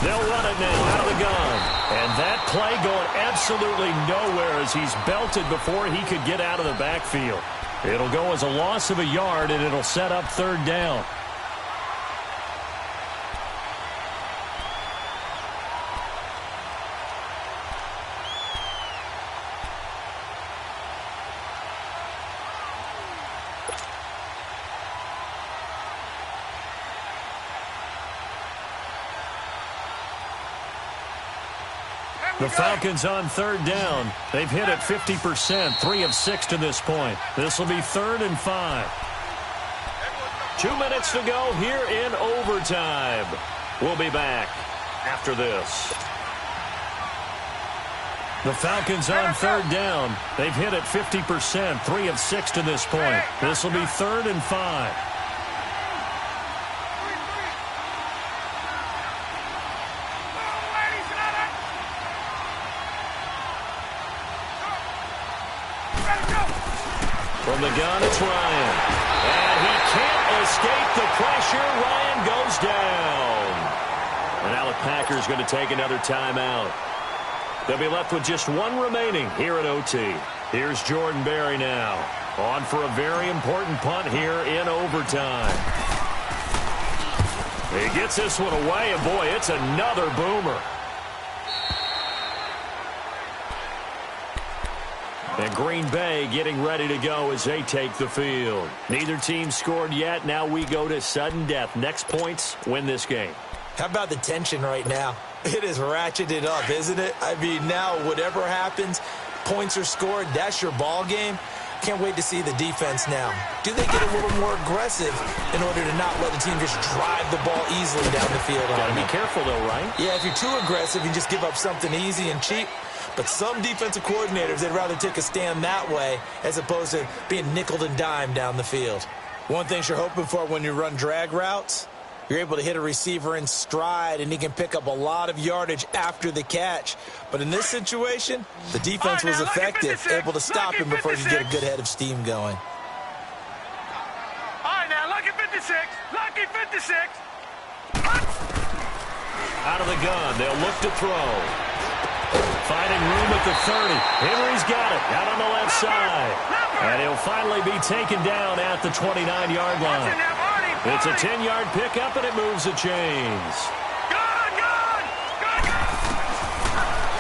They'll run it now out of the gun. And that play going absolutely nowhere as he's belted before he could get out of the backfield. It'll go as a loss of a yard, and it'll set up 3rd down. The Falcons on 3rd down. They've hit it 50%, 3 of 6 to this point. This will be 3rd and 5. 2 minutes to go here in overtime. We'll be back after this. The Falcons on 3rd down. They've hit it 50%, 3 of 6 to this point. This will be 3rd and 5. From the gun, it's Ryan. And he can't escape the pressure. Ryan goes down. And now the Packers going to take another timeout. They'll be left with just 1 remaining here at OT. Here's Jordan Berry now. On for a very important punt here in overtime. He gets this one away, and boy, it's another boomer. And Green Bay getting ready to go as they take the field. Neither team scored yet. Now we go to sudden death. Next points win this game.
How about the tension right now? It is ratcheted up, isn't it? I mean, now whatever happens, points are scored, that's your ball game. Can't wait to see the defense now. Do they get a little more aggressive in order to not let the team just drive the ball easily down the field?
Got to be careful, though, right?
Yeah, if you're too aggressive, you just give up something easy and cheap. But some defensive coordinators, they'd rather take a stand that way as opposed to being nickeled and dimed down the field. One thing you're hoping for when you run drag routes, you're able to hit a receiver in stride, and he can pick up a lot of yardage after the catch. But in this situation, the defense was effective, able to stop him before he could get a good head of steam going.
All right, now, lucky 56. Lucky 56.
Out of the gun, they'll look to throw. Finding room at the 30. Henry's got it out on the left side. And he'll finally be taken down at the 29-yard line. It's a 10-yard pickup, and it moves the chains.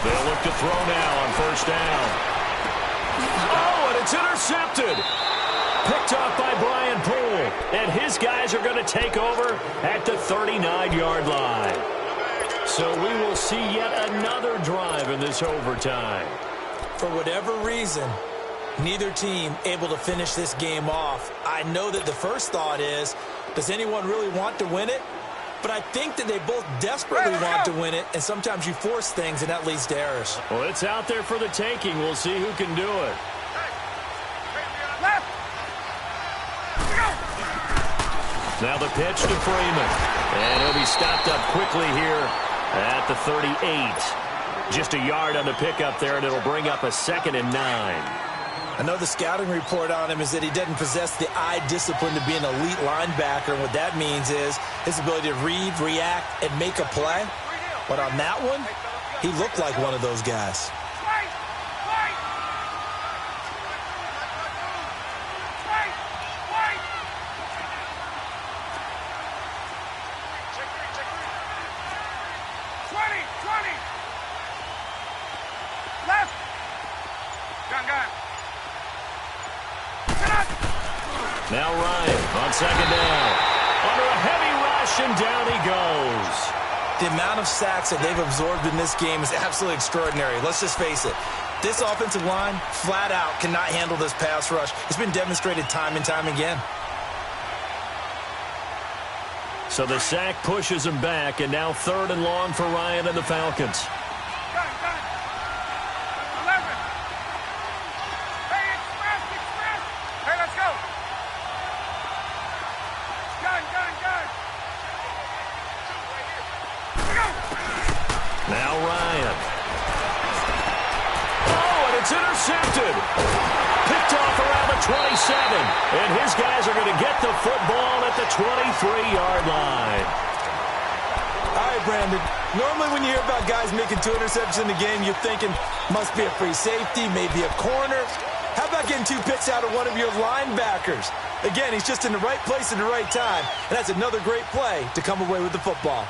They'll look to throw now on 1st down. Oh, and it's intercepted. Picked off by Brian Poole. And his guys are going to take over at the 39-yard line. So we will see yet another drive in this overtime.
For whatever reason, neither team able to finish this game off. I know that the first thought is, does anyone really want to win it? but I think that they both desperately want to win it, and sometimes you force things, and that leads to errors.
Well, it's out there for the taking. We'll see who can do it. Now the pitch to Freeman. And he'll be stopped up quickly here at the 38. Just a yard on the pickup there, and it'll bring up a 2nd and 9.
I know the scouting report on him is that he doesn't possess the eye discipline to be an elite linebacker. And what that means is his ability to read, react, and make a play. But on that one, he looked like one of those guys.
Now Ryan on 2nd down. Under a heavy rush, and down he goes.
The amount of sacks that they've absorbed in this game is absolutely extraordinary. Let's just face it. This offensive line, flat out, cannot handle this pass rush. It's been demonstrated time and time again.
So the sack pushes him back, and now 3rd and long for Ryan and the Falcons. Now Ryan. Oh, and it's intercepted. Picked off around the 27. And his guys are going to get the football at the 23-yard line.
All right, Brandon. Normally when you hear about guys making 2 interceptions in the game, you're thinking must be a free safety, maybe a corner. How about getting 2 picks out of one of your linebackers? Again, he's just in the right place at the right time. And that's another great play to come away with the football.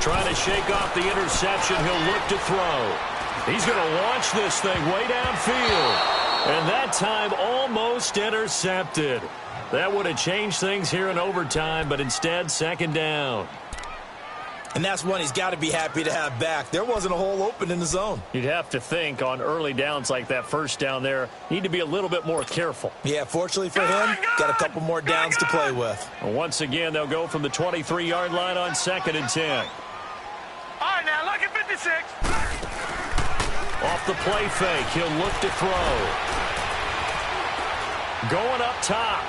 Trying to shake off the interception. He'll look to throw. He's going to launch this thing way downfield. And that time almost intercepted. That would have changed things here in overtime, but instead 2nd down.
And that's one he's got to be happy to have back. There wasn't a hole open in the zone.
You'd have to think on early downs like that 1st down there, need to be a little bit more careful.
Yeah, fortunately for him, got a couple more downs to play with.
And once again, they'll go from the 23-yard line on 2nd and 10.
All right, now, look at 56.
Off the play fake, he'll look to throw. Going up top.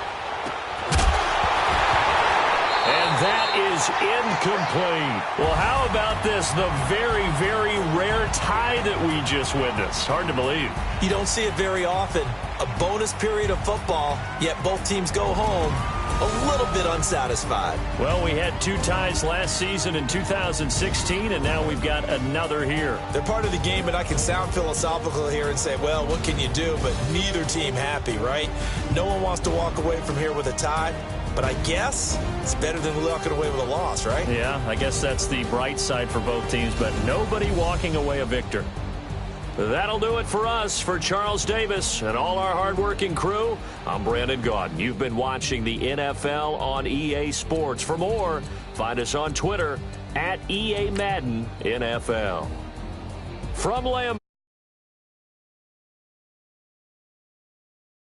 And that is incomplete. Well, how about this? The very, very rare tie that we just witnessed. Hard to believe.
You don't see it very often. A bonus period of football, yet both teams go home a little bit unsatisfied.
Well, we had 2 ties last season in 2016, and now we've got another here.
They're part of the game, and I can sound philosophical here and say, well, what can you do? But neither team happy, right? No one wants to walk away from here with a tie. But I guess it's better than walking away with a loss, right?
Yeah, I guess that's the bright side for both teams, but nobody walking away a victor. That'll do it for us. For Charles Davis and all our hardworking crew, I'm Brandon Gaudin. You've been watching the NFL on EA Sports. For more, find us on Twitter @EA Madden NFL. From Lambeau.